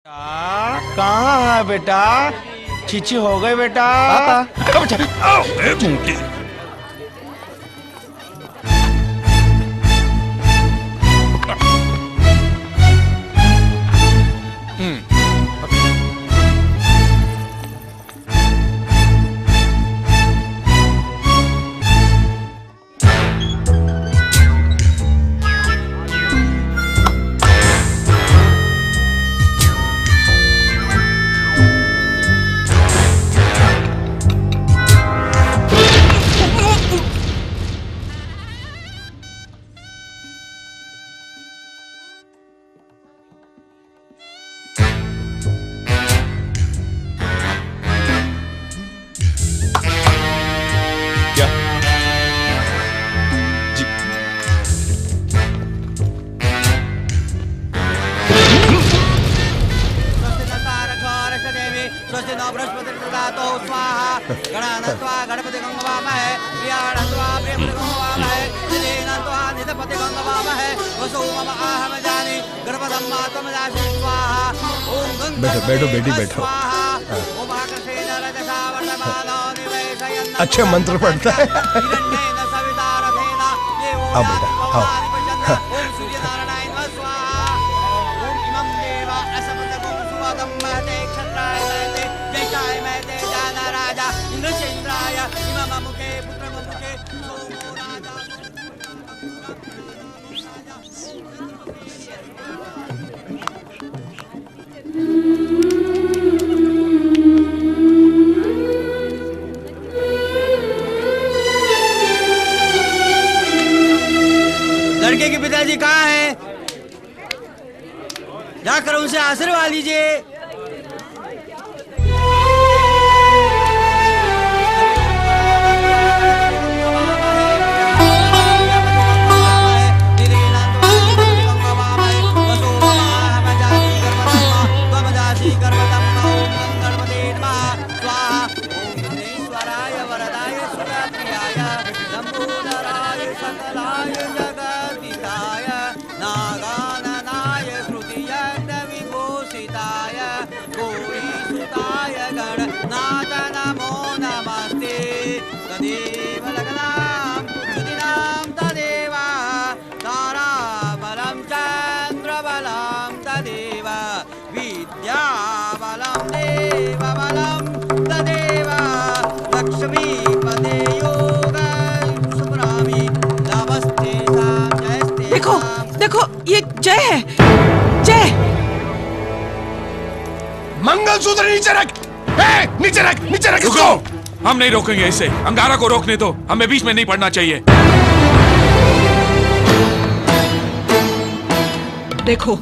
कहाँ है बेटा? चीची हो गई बेटा। बैठो बेटी बैठो। अच्छे मंत्र पढ़ता है। आओ बेटा आओ। लड़के के पिताजी कहाँ हैं? जाकर उनसे आशीर्वाद लीजिए। देखो देखो ये जय है, जय। मंगलसूत्र नीचे रख, नीचे रख, नीचे रख। रुको, हम नहीं रोकेंगे इसे। अंगारा को रोकने दो, हमें बीच में नहीं पड़ना चाहिए। देखो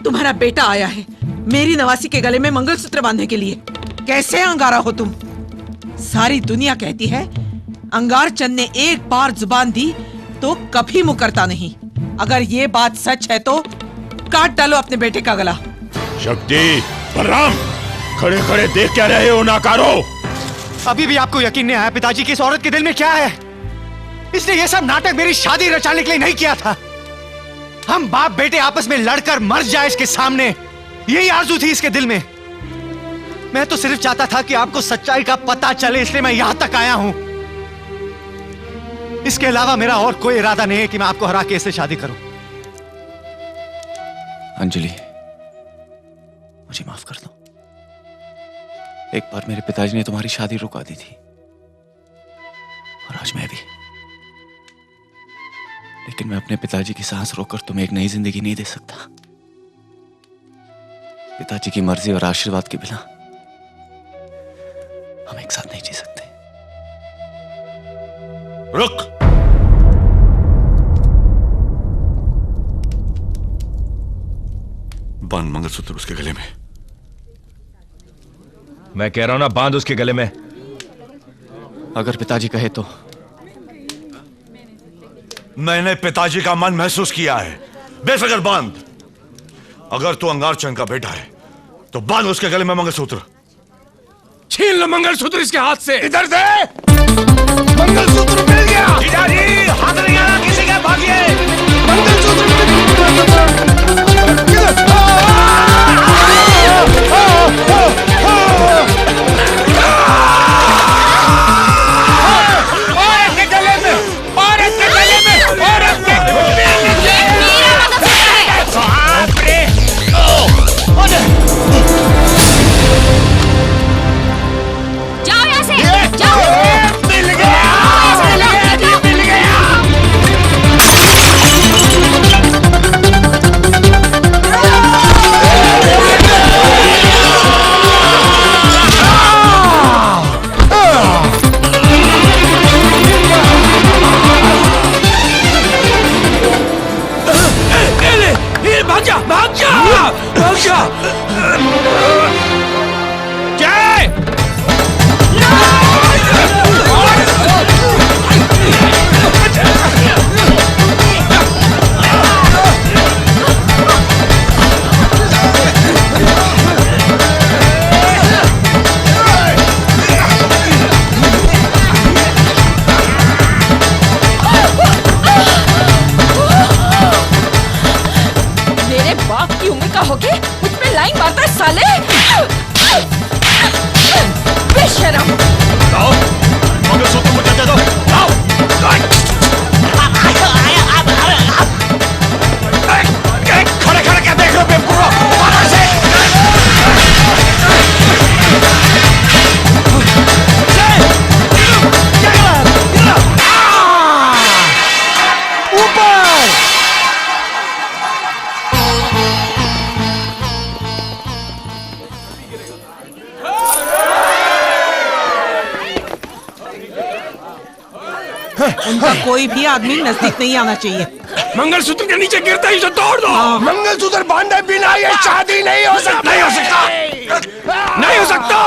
तुम्हारा बेटा आया है मेरी नवासी के गले में मंगलसूत्र बांधने के लिए। कैसे अंगारा हो तुम? सारी दुनिया कहती है अंगार चंद ने एक बार जुबान दी तो कभी मुकरता नहीं। अगर ये बात सच है तो काट डालो अपने बेटे का गला। शक्ति, बलराम, खड़े खड़े देख क्या रहे हो नाकारो? अभी भी आपको यकीन नहीं आया पिताजी की इस औरत के दिल में क्या है? इसने ये सब नाटक मेरी शादी रचाने के लिए नहीं किया था। हम बाप बेटे आपस में लड़कर मर जाए इसके सामने, यही आरज़ू थी इसके दिल में। मैं तो सिर्फ चाहता था कि आपको सच्चाई का पता चले, इसलिए मैं यहां तक आया हूं। इसके अलावा मेरा और कोई इरादा नहीं है कि मैं आपको हरा के इससे शादी करूं। अंजलि, मुझे माफ कर दो। एक बार मेरे पिताजी ने तुम्हारी शादी रुका दी थी और आज मैं भी। लेकिन मैं अपने पिताजी की सांस रोककर तुम्हें एक नई जिंदगी नहीं दे सकता। पिताजी की मर्जी और आशीर्वाद के बिना हम एक साथ नहीं जी सकते। रुक। बांध मंगलसूत्र उसके गले में। मैं कह रहा हूं ना, बांध उसके गले में। अगर पिताजी कहे तो। मैंने पिताजी का मन महसूस किया है। बेफिक्र बांध। अगर तू अंगार चंद का बेटा है तो बांध उसके गले में मंगलसूत्र। छीन लो मंगलसूत्र इसके हाथ से। इधर दे। मंगलसूत्र मिल गया। पिताजी, हाथ नहीं आना किसी का, भागिए। मंगलसूत्र कोई भी आदमी नजदीक नहीं आना चाहिए। मंगलसूत्र के नीचे गिरता ही उसे तोड़ दो। मंगलसूत्र बांधे बिना ये शादी नहीं हो सकती। नहीं हो सकता, नहीं हो सकता।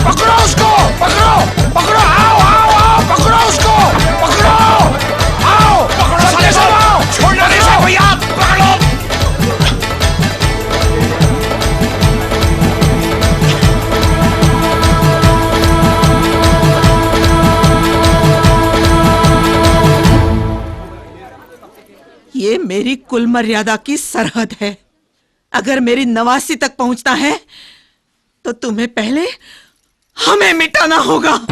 पकड़ो उसको, पकड़ो, पकड़ो, आओ, आओ, आओ, पकड़ो उसको, पकड़ो, आओ, पकड़ो, साले सब आओ, छोड़ना नहीं सब भैया, पकड़ो। ये मेरी कुल मर्यादा की सरहद है। अगर मेरी नवासी तक पहुंचता है तो तुम्हें पहले हमें मिटाना होगा। हाँ।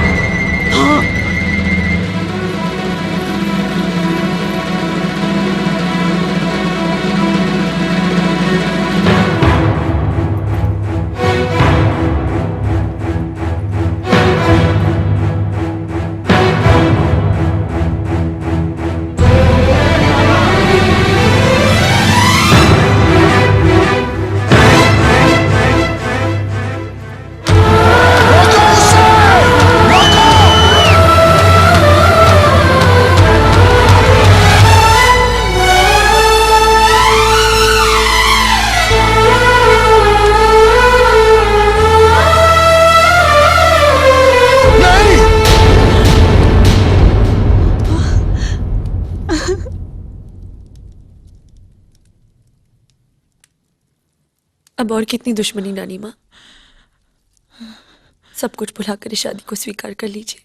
अब और कितनी दुश्मनी नानी माँ, सब कुछ भुलाकर इस शादी को स्वीकार कर लीजिए।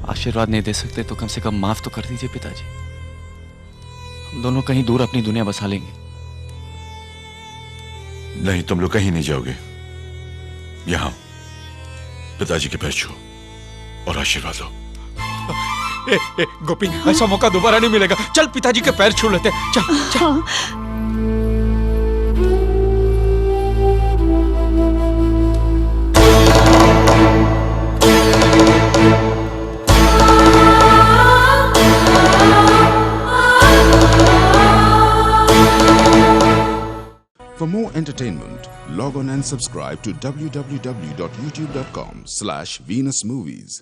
आशीर्वाद नहीं दे सकते तो कम से कम माफ तो कर दीजिए पिताजी। हम दोनों कहीं दूर अपनी दुनिया बसा लेंगे। नहीं, तुम लोग कहीं नहीं जाओगे। यहां पिताजी के पैर छू और आशीर्वाद लो। गोपी, ऐसा मौका दोबारा नहीं मिलेगा। चल पिताजी के पैर छू लेते हैं। चल, चल। For more entertainment, log on and subscribe to www.youtube.com/VenusMovies.